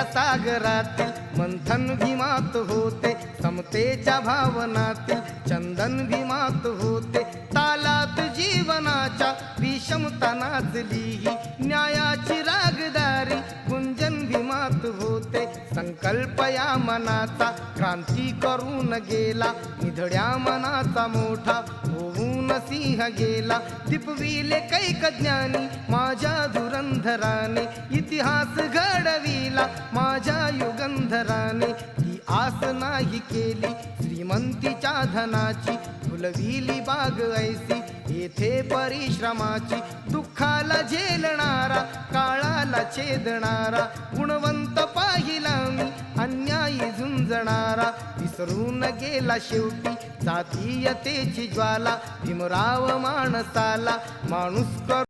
समतेच्या सागरातील मंथन भीमात होते, समतेच्या भावनातील चंदन भीमात होते, तालात जीवनाच्या विषमता नाचली ही न्यायाची रागदारी गुंजन भीमात होते। संकल्प या मनाचा क्रांती करून गेला, निधड्या मनाचा मोठा होऊन सिंह गेला। दिपविले कैक ज्ञानी माझ्या धुरंधराने, इतिहास घडविला माझ्या युगंधराने। ही आस नाही केली श्रीमंतीच्या धनाची, फुलविली बाग ऐसी येथे परिश्रमाची। दुःखाला झेलणारा काळाला छेदणारा, गुणवंत पाहिला मी अन्यायी झुंजणारा। विसरून गेला शेवटी जातीयतेची ज्वाला, भीमराव माणसाला माणूस